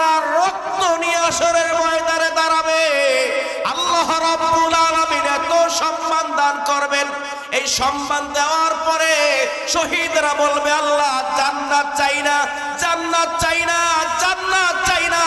তার রক্ত নিয়ে আসরের ময়দানে দাঁড়াবে। আল্লাহ রাব্বুল আলামিন এত সম্মান দান করবেন, এই সম্মান দেওয়ার পরে শহীদরা বলবে, আল্লাহ জান্নাত চাই না, জান্নাত চাই না, জান্নাত চাই না,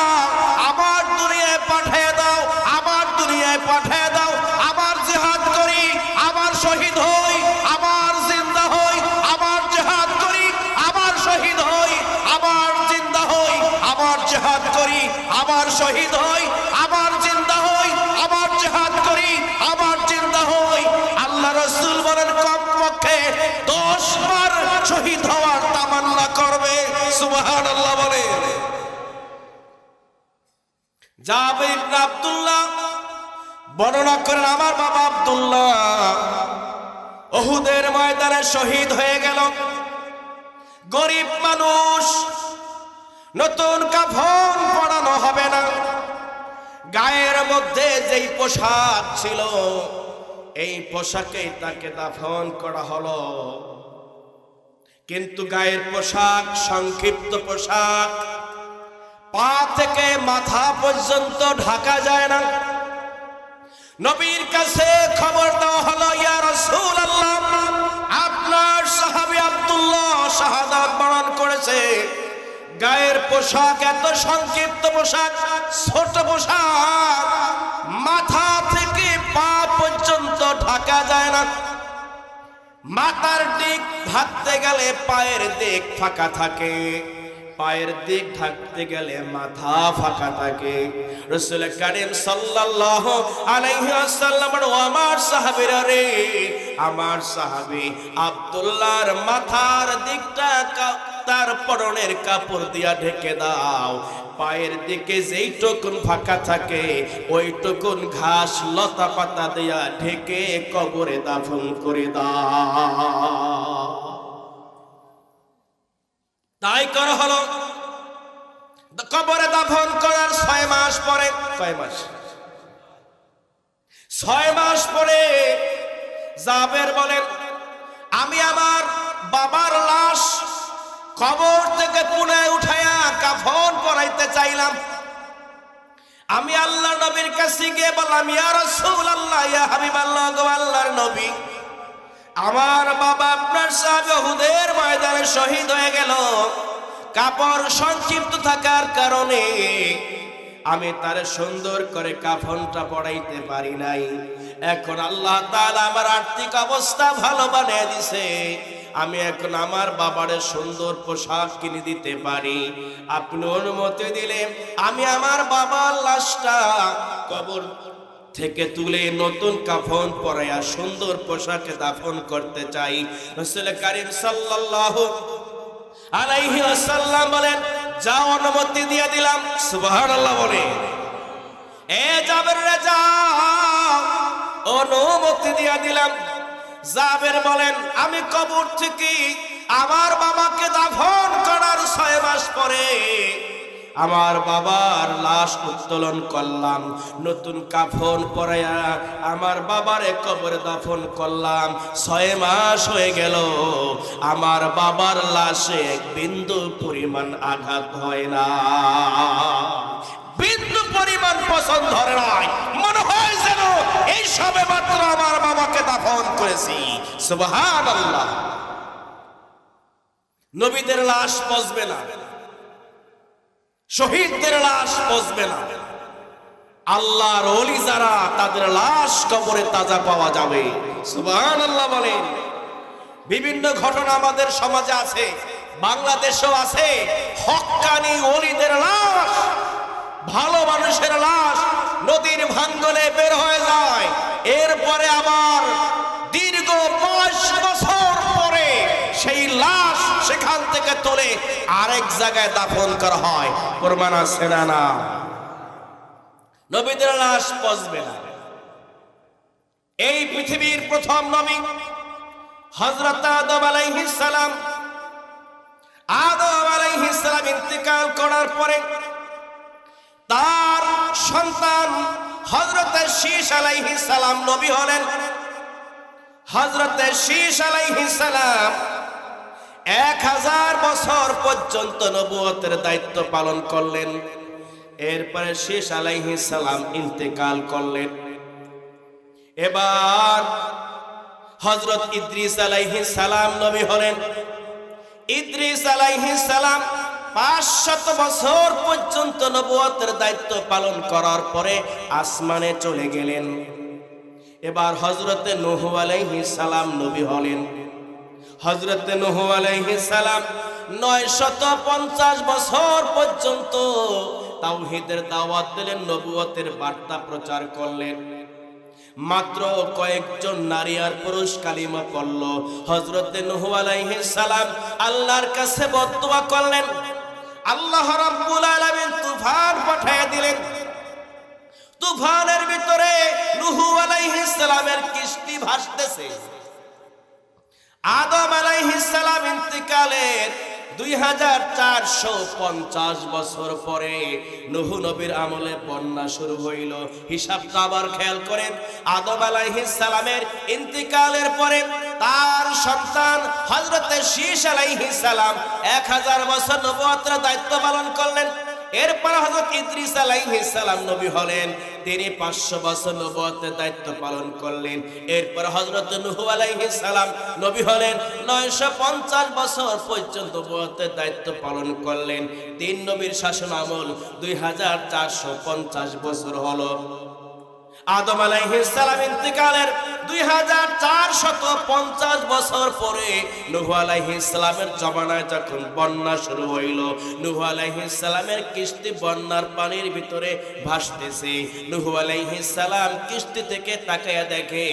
আবার দুনিয়ায় পাঠিয়ে দাও, আবার দুনিয়ায় পাঠিয়ে দাও, আবার জিহাদ করি, আবার শহীদ হই, আবার জিন্দা হই, আবার জিহাদ করি, আবার শহীদ হই, আবার জিন্দা হই, আবার জিহাদ করি, আবার শহীদ হই, আবার জিন্দা হই, আবার জিহাদ করি, আবার জিন্দা হই। আল্লাহ রাসূল বলেন কমপক্ষে 10 বার শহীদ হওয়ার তামান্না করবে। সুবহানাল্লাহ বলে। জাবের ইবনে আব্দুল্লাহ বর্ণনা করেন, আমার বাবা আব্দুল্লাহ উহুদের ময়দানে শহীদ হয়ে গেল। গরিব মানুষ, নতুন কাফন পরানো হবে না, গায়ের মধ্যে যেই পোশাক ছিল এই পোশাকেই তাকে দাফন করা হলো। কিন্তু গায়ের পোশাক সংক্ষিপ্ত পোশাক, পা থেকে মাথা পর্যন্ত ঢাকা যায় না। নবীর কাছে খবর দেওয়া হলো, ইয়া রাসূলুল্লাহ, আপনার সাহাবী আব্দুল্লাহ শাহাদাত বরণ করেছে, গায়ের পোশাক এত সংক্ষিপ্ত পোশাক, ছোট পোশাক, মাথা থেকে পা পর্যন্ত ঢাকা যায় না। মাথার দিক ঢাকতে গেলে পায়ের দিক ফাঁকা থাকে, পায়ের দিক ঢাকতে গেলে মাথা ফাঁকা থাকে। রাসূল কারীম সাল্লাল্লাহু আলাইহি ওয়াসাল্লাম, আমার সাহাবীরা রে, আমার সাহাবী আব্দুল্লাহর মাথার দিকটা তার পরনের কাপড় দিয়া ঢেকে দাও, পায়ের দিকে যেইটুকুন ফাঁকা থাকে ওইটুকুন ঘাস লতা পাতা দিয়া ঢেকে কবরে দাফন করে দাও। তাই করা হলো। কবরে দাফন করার 6 মাস পরে, কয় মাস? 6 মাস পরে জাবের বলেন, আমি আমার বাবার লাশ কবর থেকে পুনে উঠায়া কাফন পরাইতে চাইলাম। আমি আল্লাহর নবীর কাছে গিয়ে বললাম, ইয়া রাসূলুল্লাহ, ইয়া হাবিবাল্লাহ, গো আল্লাহর নবী, আমার বাবা আপনার সাহাবী উহুদের ময়দানে শহীদ হয়ে গেল, কাপড় সংক্ষিপ্ত থাকার কারণে আমি তার সুন্দর করে কাফনটা পরাইতে পারি নাই। এখন আল্লাহ তাআলা আমার আর্থিক অবস্থা ভালো বানিয়ে দিছে, আমি এখন আমার বাবারে সুন্দর পোশাক কিনে দিতে পারি। আপনি অনুমতি দিলে আমি আমার বাবার লাশটা কবর থেকে তুলে নতুন কাফন পরাইয়া সুন্দর পোশাকে দাফন করতে চাই। রাসূল কারীম সাল্লাল্লাহু আলাইহি ওয়াসাল্লাম বলেন, যাও, অনুমতি দিয়ে দিলাম। সুবহানাল্লাহ বলে। এ জাবের রে যাও, অনুমতি দিয়ে দিলাম। জাবের বলেন, আমি কবর থেকে আমার বাবাকে দাফন করার 6 মাস পরে আমার বাবার লাশ উত্তোলন করলাম, নতুন কাফন পরাইয়া আমার বাবারে কবরে দাফন করলাম। 6 মাস হয়ে গেল, আমার বাবার লাশে এক বিন্দু পরিমাণ আঘাত হয় না, বিন্দু পরিমাণ পছন্দ ধরে নাই। মনে হয় যেন এই সবে মাত্র আমার বাবাকে দাফন করেছি। সুবহানাল্লাহ। নবীদের লাশ পচবে না, শহীদদের লাশ পচবে না, আল্লাহর ওলি যারা তাদের লাশ কবরে তাজা পাওয়া যাবে। সুবহানাল্লাহ বলেন। বিভিন্ন ঘটনা আমাদের সমাজে আছে, বাংলাদেশেও আছে। হক্কানি ওলিদের লাশ, ভালো মানুষের লাশ নদীর ভাঙ্গনে বের হয়ে যায়, এরপরে আবার দীর্ঘ 5 বছর পরে সেই লাশ সেখান থেকে তুলে আরেক জায়গায় দাফন করা হয়। প্রমাণ আছে না? না, নবীদের লাশ পচবে না। এই পৃথিবীর প্রথম নবী হযরত আদম আলাইহিস সালাম, আদম আলাইহিস সালাম ইন্তেকাল করার পরে তার সন্তান হযরত শীশ আলাইহিস সালাম নবী হলেন। হযরত শীশ আলাইহিস সালাম 1000 বছর পর্যন্ত নবুয়তের দায়িত্ব পালন করলেন। এরপরে শীষ আলাইহিস সালাম ইন্তেকাল করলেন। এবার হযরত ইদ্রিস আলাইহিস সালাম নবী হলেন। ইদ্রিস আলাইহিস সালাম 500 বছর পর্যন্ত নবুয়তের দায়িত্ব পালন করার পরে আসমানে চলে গেলেন। এবার হযরতে নূহ আলাইহিস সালাম নবী হলেন। হযরতে নূহ আলাইহিস সালাম 950 বছর পর্যন্ত তাওহীদের দাওয়াত দিলেন, নবুয়তের বার্তা প্রচার করলেন। মাত্র কয়েকজন নারী আর পুরুষ কালিমা পড়ল। হযরতে নূহ আলাইহিস সালাম আল্লাহর কাছে বদদুয়া করলেন, আল্লাহ রাব্বুল আলামিন তুফান পাঠিয়ে দিলেন। তুফানের ভিতরে নূহ আলাইহিস সালামের কিস্তি ভাসতেছে। আদম আলাইহিস সালাম ইন্তিকালের 2450 বছর পরে নূহ নবীর আমলে বন্যা শুরু হইল। হিসাবটা আবার খেয়াল করেন, আদম আলাইহিস সালামের ইন্তিকালের পরে তার সন্তান হযরতে শীষ আলাইহিস সালাম 1000 বছর নবুয়তের দায়িত্ব পালন করলেন। এরপর হযরত ইদ্রিস আলাইহিস সালাম নবী হলেন, তিনি 500 বছর নবুয়তের দায়িত্ব পালন করলেন। এরপর হযরত নূহ আলাইহিস সালাম নবী হলেন, 950 বছর পর্যন্ত নবুয়তের দায়িত্ব পালন করলেন। তিন নবীর শাসন আমল 2450 বছর হলো। আদম আলাইহিস সালাম ইন্তিকালের 2450 বছর পরে নূহ আলাইহিস সালামের জমানায় যখন বন্যা শুরু হইল, নূহ আলাইহিস সালামের কিস্তি বন্যার পানির ভিতরে ভাসতেছে। নূহ আলাইহিস সালাম কিস্তি থেকে তাকায়া দেখে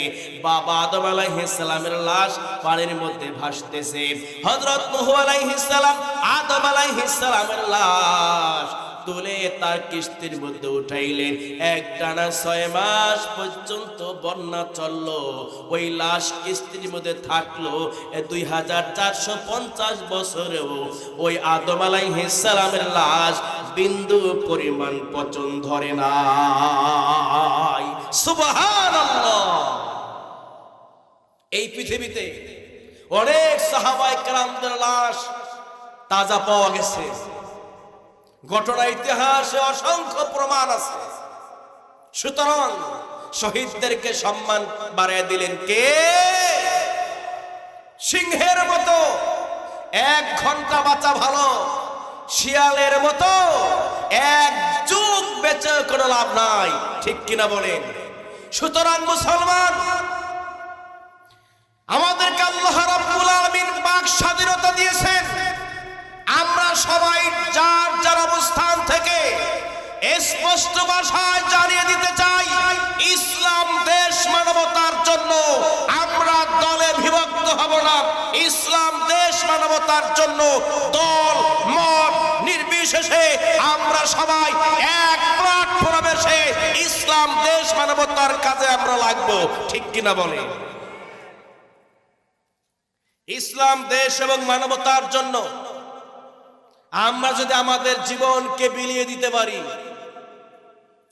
বাবা আদম আলাইহিস সালামের লাশ পানির মধ্যে ভাসতেছে। হযরত নূহ আলাইহিস সালাম আদম আলাইহিস সালামের লাশ তুলে তার কিস্তির মধ্যে উঠাইলেন। একটানা 6 মাস পর্যন্ত বন্যা চললো। ওই লাশ কিস্তির মধ্যে থাকলো। 2450 বছরেও ওই আদম আলাইহিস সালামের লাশ বিন্দু পরিমাণ পচন ধরে নাই। সুবহানাল্লাহ। এই পৃথিবীতে অনেক সাহাবায়ে কেরামদের লাশ তাজা পাওয়া গেছে। ঘটনা ইতিহাসে অসংখ্য প্রমাণ আছে। সুতরাং শহীদদেরকে সম্মান বাড়িয়ে দিলেন কে? সিংহের মতো 1 ঘন্টা বাঁচা ভালো, শিয়ালের মতো 1 যুগ বেঁচে কোনো লাভ নাই। ঠিক কিনা বলেন? সুতরাং মুসলমান, আমাদেরকে আল্লাহ রাব্বুল আলামিন বাক স্বাধীনতা দিয়েছেন। আমরা সবাই যার যার অবস্থান থেকে স্পষ্ট ভাষায় জানিয়ে দিতে চাই, ইসলাম দেশ মানবতার জন্য। আমরা দলে বিভক্ত হব না। ইসলাম দেশ মানবতার জন্য দল মত নির্বিশেষে আমরা সবাই এক প্ল্যাটফর্মে এসে ইসলাম দেশ মানবতার কাজে আমরা লাগবো। ঠিক কিনা বলে? ইসলাম দেশ এবং মানবতার জন্য আমরা যদি আমাদের জীবনকে বিলিয়ে দিতে পারি,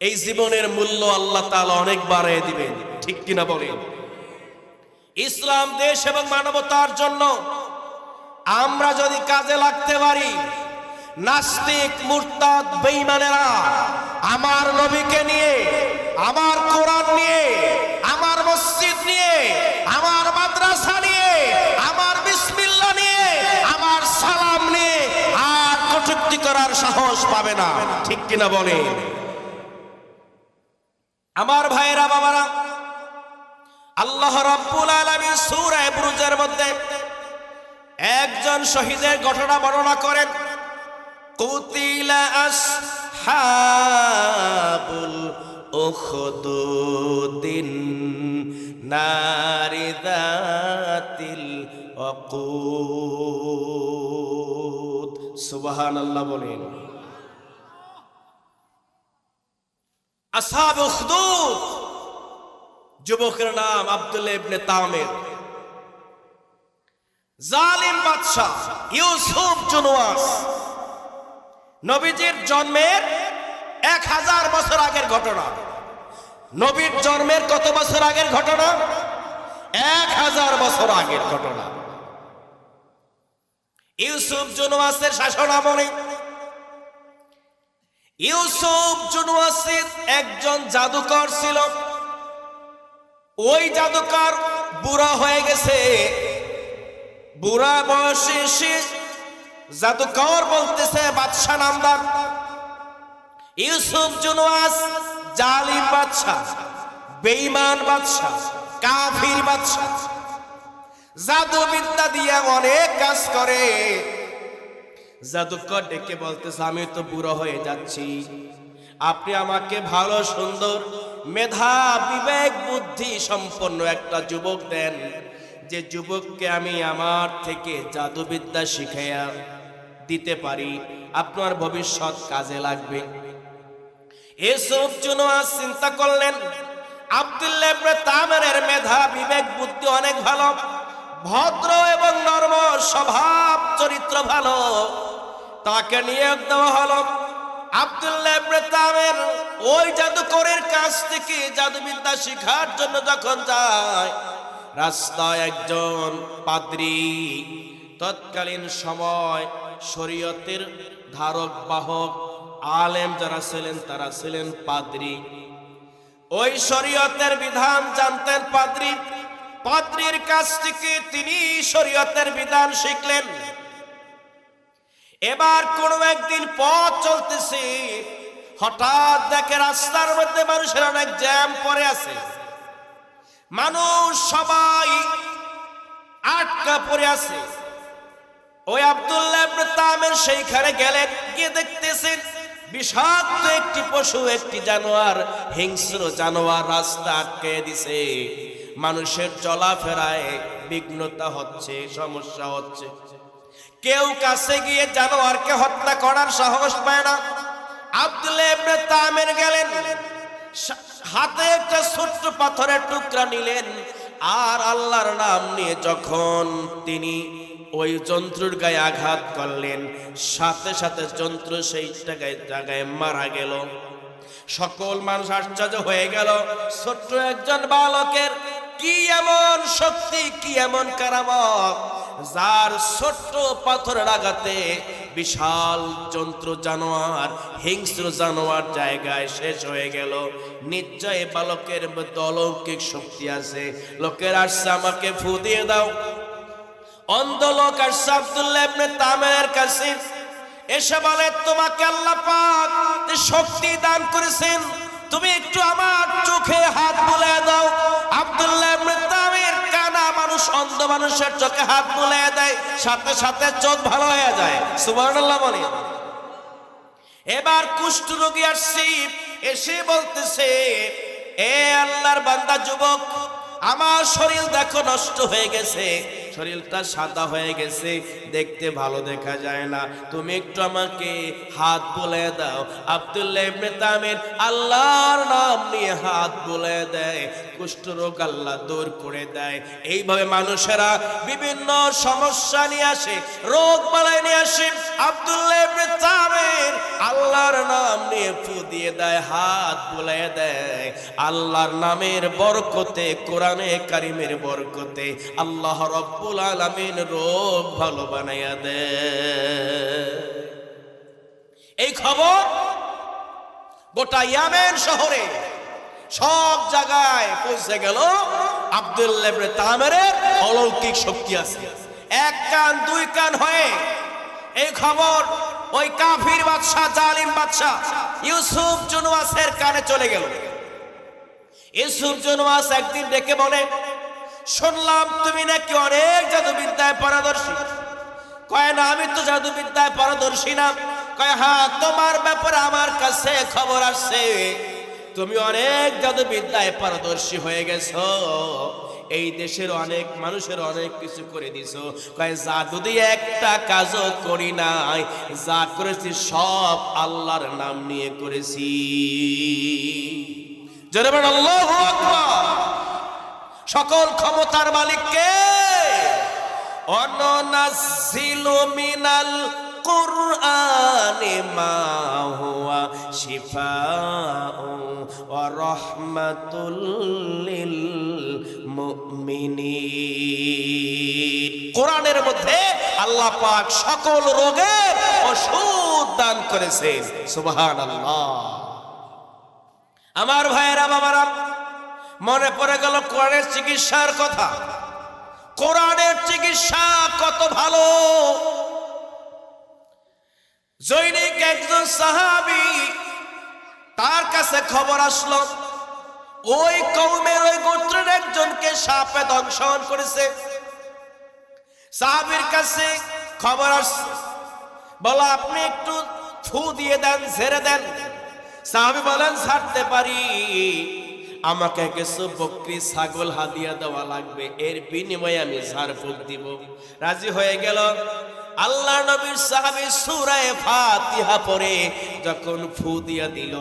এই জীবনের মূল্য আল্লাহ তাআলা অনেক বাড়িয়ে দিবেন। ঠিক কিনা বলেন? ইসলাম দেশ এবং মানবতার জন্য আমরা যদি কাজে লাগতে পারি, নাস্তিক মুরতাদ বেঈমানেরা আমার নবীকে নিয়ে, আমার কোরআন নিয়ে, আমার মসজিদ নিয়ে, আমার মাদ্রাসা নিয়ে, আমার বিসমিল্লাহ নিয়ে, আমার সালাম নিয়ে আর কটূক্তি করার সাহস পাবে না। ঠিক কিনা বলে? আমার ভাইয়েরা, বাবারা, আল্লাহ রাব্বুল আলামিন সূরা বুরুজের মধ্যে একজন শহীদের ঘটনা বর্ণনা করেন। কুতিলা আসহাবুল উখদুদিন নারি যাতিল ওয়াকুদ। সুবহানাল্লাহ বলেন। আসহাব উখদুদ, যুবকের নাম আব্দুল্লাহ ইবনে তামির। জালিম বাদশা ইউসুফ জুনওয়াস নবীজির জন্মের 1000 বছর আগের ঘটনা। নবীর জন্মের কত বছর আগের ঘটনা? 1000 বছর আগের ঘটনা। ইউসুফ জুনওয়াসের শাসন আমলে ইউসুফ জুনওয়াসের একজন জাদুকর ছিল। ওই জাদুকর বুড়া হয়ে গেছে। বুড়া বয়সে এসে জাদুকর বলতেছে, বাদশা নামদার ইউসুফ জুনওয়াস জালিম বাদশা, বেঈমান বাদশা, কাফির বাদশা, জাদু বিদ্যা দিয়ে অনেক কাজ করে। জাদুকর ডেকে বলতেছে, আমি তো বুড়ো হয়ে যাচ্ছি, আপনি আমাকে ভালো সুন্দর মেধা বিবেক বুদ্ধি সম্পন্ন একটা যুবক দেন, যে যুবককে আমি আমার থেকে জাদুবিদ্যা শিখাইয়া দিতে পারি, আপনার ভবিষ্যৎ কাজে লাগবে। ইউসুফ জুনওয়াস চিন্তা করলেন, আব্দুল্লাহ ইবনে তামেরের মেধা বিবেক বুদ্ধি অনেক ভালো, ভদ্র এবং নরম স্বভাব, চরিত্র ভালো, তাকে নিয়োগ দেওয়া হলো। আব্দুল্লাহ ইবনে তামের ওই জাদুকরের কাছ থেকে জাদুবিদ্যা শিখার জন্য যখন যায়, রাস্তায় একজন পাদ্রী, তৎকালীন সময় শরীয়তের ধারক বাহক আলেম যারা ছিলেন তারা ছিলেন পাদ্রী। ওই শরীয়তের বিধান জানতেন পাদ্রী। পাদ্রীর কাছ থেকে তিনি শরীয়তের বিধান শিখলেন। এবার কোন একদিন পথ চলতেছে, হঠাৎ দেখে রাস্তার মধ্যে মানুষের অনেক জ্যাম পড়ে আছে, মানুষ সবাই আটকা পড়ে আছে। ওই আব্দুল্লাহ ইবনে তামের সেইখানে গেলেন, গিয়ে দেখতেছেন বিষাক্ত একটি পশু, একটি জানোয়ার, হিংস্র জানোয়ার রাস্তা আটকে দিছে। মানুষের চলাফেরায় বিঘ্নতা হচ্ছে, সমস্যা হচ্ছে। কেউ কাছে গিয়ে জানোয়ারকে হত্যা করার সাহস পায় না। আব্দুল্লাহ ইবনে তামের গেলেন, হাতে একটা ছোট্ট পাথরের টুকরা নিলেন, আর আল্লাহর নাম নিয়ে যখন তিনি ওই যন্ত্রের গায়ে আঘাত করলেন, সাথে সাথে যন্ত্র সেই জায়গায় মারা গেল। সকল মানুষ আশ্চর্য হয়ে গেল, ছোট্ট একজন বালকের কি এমন শক্তি, কি এমন কারামত, যার ছোট্ট পাথরের আঘাতে বিশাল যন্ত্র জানোয়ার, হিংস্র জানোয়ার জায়গায় শেষ হয়ে গেল। নিশ্চয় বালকের মধ্যে অলৌকিক শক্তি আছে। লোকের আসছে, আমাকে ফু দিয়ে দাও। অন্ধ লোক আসছে আব্দুল্লাহ ইবনে তামেরের কাছে, এসে বলে, তোমাকে আল্লাহ পাক শক্তি দান করেছেন, তুমি একটু আমার চোখে হাত বুলিয়ে দাও। আব্দুল্লাহ ইবনে তামের কানা মানুষ, অন্ধ মানুষের চোখে হাত বুলিয়ে দেয়, সাথে সাথে চোখ ভালো হয়ে যায়। সুবহানাল্লাহ বলে। এবার কুষ্ঠ রোগী আসছে, এসে বলতেছে, এ আল্লাহর বান্দা যুবক, আমার শরীর দেখো নষ্ট হয়ে গেছে, শরীরটা সাদা হয়ে গেছে, দেখতে ভালো দেখা যায় না, তুমি একটু আমাকে হাত বুলিয়ে দাও। আব্দুল্লাহ ইবনে তামির আল্লাহর নাম নিয়ে হাত বুলিয়ে দেয়, কুষ্ঠরোগ আল্লাহ দূর করে দেয়। এইভাবে মানুষেরা বিভিন্ন সমস্যা নিয়ে আসে, রোগ বালাই নিয়ে আসে। আব্দুল্লাহ ইবনে তামির আল্লাহর নাম নিয়ে ফু দিয়ে দেয়, হাত বুলিয়ে দেয়। আল্লাহর নামের বরকতে, কোরআনে কারিমের বরকতে আল্লাহ রব্বুল আলামিন রোগ ভালো বানাইয়া দেয়। এই খবর গোটা ইয়ামেন শহরে সব জায়গায় পৌঁছে গেল, আব্দুল্লাহ ইবনে তামিরের অলৌকিক শক্তি আছে। এক কান দুই কান হয়ে এই খবর ওই কাফির বাদশা, জালিম বাদশা ইউসুফ জুনওয়াসের কানে চলে গেল। ইউসুফ জুনওয়াস একদিন ডেকে বলে, শুনলাম তুমি নাকি অনেক জাদুবিদ্যায় পারদর্শী। কয় না, আমি তো জাদুবিদ্যায় পারদর্শী না। কয় হ্যাঁ, তোমার ব্যাপারে আমার কাছে খবর আসছে, তুমি অনেক জাদুবিদ্যায় পারদর্শী হয়ে গেছো, এই দেশের অনেক মানুষের অনেক কিছু করে দিছো। কয় জাদু দিয়ে একটা কাজও করি নাই, যা করেছি সব আল্লাহর নাম নিয়ে করেছি। জোরে বলেন আল্লাহু আকবার। সকল ক্ষমতার মালিককে। অনুনাজ্জিলু মিনাল কুরআনি মা হুয়া শিফাউ ওয়া রাহমাতুল লিল মুমিনিন। কোরআনের মধ্যে আল্লাহ পাক সকল রোগের ওষুধ দান করেছেন। সুবহানাল্লাহ। আমার ভাইয়েরা বাবারা, মনে পড়ে গেল কোরআনের চিকিৎসার কথা। কোরআনের চিকিৎসা কত ভালো। জৈনিক একজন সাহাবী, তার কাছে খবর আসলো ওই কওমের ওই গোত্রের একজনকে সাপে দংশন করেছে। সাহাবীর কাছে খবর আসছে, বলো আপনি একটু ফু দিয়ে দেন, ঝেড়ে দেন। সাহাবী বলেন ছাড়তে পারি, আমাকে কিছু বকরি ছাগল হাদিয়া দেওয়া লাগবে, এর বিনিময়ে আমি ঝাড় ফুঁক দিব। রাজি হয়ে গেল। আল্লাহ নবীর সাহাবী সূরা ফাতিহা পড়ে যখন ফু দিয়া দিল,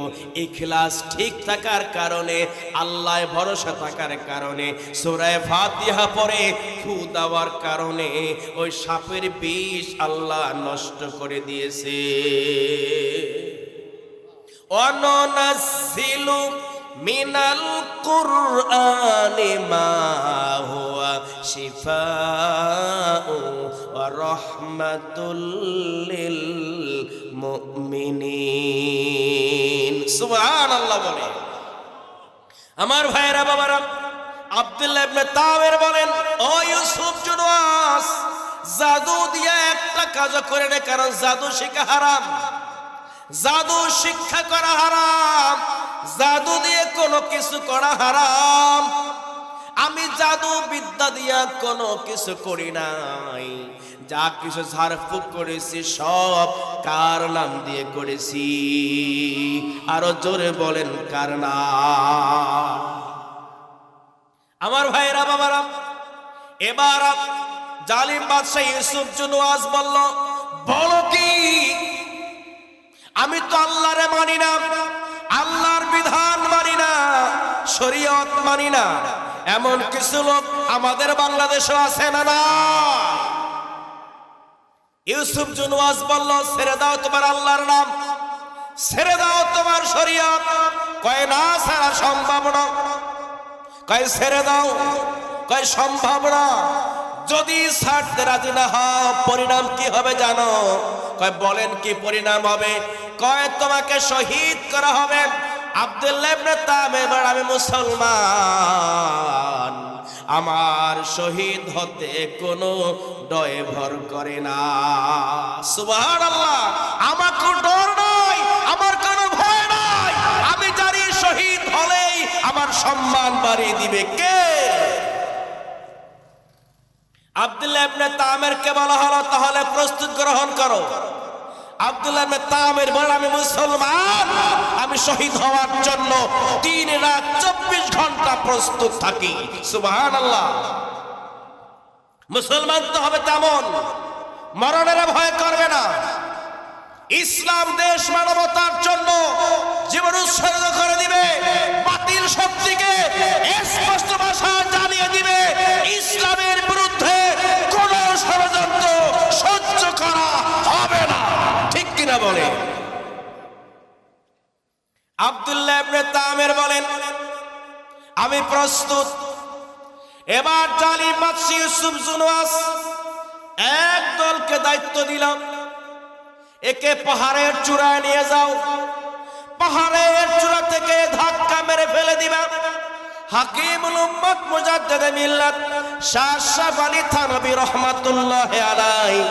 ইখলাস ঠিক থাকার কারণে, আল্লাহ ভরসা থাকার কারণে, সূরা ফাতিহা পড়ে ফু দেওয়ার কারণে ওই সাপের বিষ আল্লাহ নষ্ট করে দিয়েছে। অনুনাজ্জিলু মিনাল কুরআনি মা হুয়া শিফাউ ওয়া রাহমাতুল লিল মুমিনিন। সুবহানাল্লাহ বলে। আমার ভাইয়েরা বাবারা, আব্দুল্লাহ ইবনে তাওয়ের বলেন, ও ইউসুফ জুনওয়াস, জাদু দিয়ে একটা কাজ করে না, কারণ জাদু শেখা হারাম, জাদু শিক্ষা করা হারাম, জাদু দিয়ে কোনো কিছু করা হারাম। আমি জাদু বিদ্যা দিয়া কোনো কিছু করি নাই, যা কিছু ঝাড়ফুঁক করেছি সব কার নাম দিয়ে করেছি? আরো জোরে বলেন কার নাম? আমার ভাইরা বাবারা, এবার জালিম বাদশা ইউসুফ জুনওয়াস বলল, বলো কি? আমি তো আল্লাহরে মানি না, আল্লাহর বিধান মানি না, শরীয়ত মানি না। এমন কিছু লোক আমাদের বাংলাদেশে আছে না? না। ইউসুফ জুনওয়াস বলল, ছেড়ে দাও তোমার আল্লাহর নাম, ছেড়ে দাও তোমার শরীয়ত। কয় না, ছাড়া সম্ভব না। কয় ছেড়ে দাও, কয় সম্ভব না। যদি ছাড়তে রাজি না হও, পরিণাম কি হবে জানো? কয় বলেন কি পরিণাম হবে? কয় তোমাকে শহীদ করা হবে। আব্দুল্লাহ ইবনে তাওয়ের, আমি মুসলমান, আমার শহীদ হতে কোনো ডয় ভর করে না। সুবহানাল্লাহ। আমার কোনো ডর নাই, আমার কোনো ভয় নাই। আমি জানি শহীদ হলেই আমার সম্মান বাড়িয়ে দিবে কে? আব্দুল্লাহ ইবনে তাওয়েরকে বলা হলো, তাহলে প্রস্তুত গ্রহণ করো। আব্দুল্লাহ ইবনে তাওয়ের বলেন, আমি মুসলমান, আমি শহীদ হওয়ার জন্য 3 রাত 24 ঘন্টা প্রস্তুত থাকি। সুবহানাল্লাহ। মুসলমান তো হবে তেমন, মরণের ভয় করবে না। ইসলাম দেশ মানবতার জন্য জীবন উৎসর্গ করে দিবে। বাতিল শক্তিকে স্পষ্ট ভাষায় জানিয়ে দিবে, ইসলামের বিরুদ্ধে কোন ষড়যন্ত্র সহ্য করা হবে না। ঠিক কিনা বলে? আব্দুল্লাহ ইবনে তাওয়ের বলেন, আমি প্রস্তুত। এবার জালিম বাদশা ইউসুফ জুনওয়াস এক দলকে দায়িত্ব দিলাম, একে পাহাড়ের চূড়ায় নিয়ে যাও, পাহাড়ের চূড়া থেকে ধাক্কা মেরে ফেলে দিবা। হাকিমুল উম্মত মুজাদ্দিদে মিল্লাত শাহ আশরাফ আলী থানভী রাহমাতুল্লাহি আলাইহি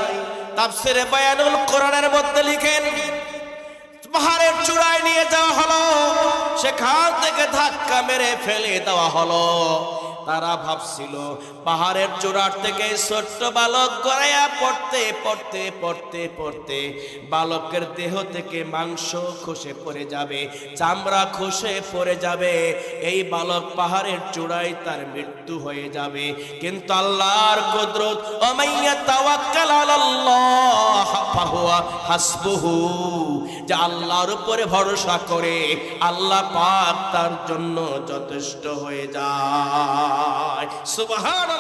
তাফসীরে বায়ানুল কোরআনের মধ্যে লিখেন, পাহাড়ের চূড়ায় নিয়ে যাওয়া হলো, সেখান থেকে ধাক্কা মেরে ফেলে দেওয়া হলো। তারা ভাবছিল পাহাড়ের চূড়ার থেকে ছোট্ট বালক গড়াইয়া পড়তে পড়তে পড়তে পড়তে বালকের দেহ থেকে মাংস খসে পড়ে যাবে, চামড়া খসে পড়ে যাবে, এই বালক পাহাড়ের চূড়ায় তার মৃত্যু হয়ে যাবে। কিন্তু আল্লাহর কুদরত, ওমাইয়া তাওয়াক্কাল আলাল্লাহ ফাহুয়া হাসবুহু, যে আল্লাহর উপরে ভরসা করে আল্লাহ পাক তার জন্য যথেষ্ট হয়ে যায়। সুবহানাল্লাহ।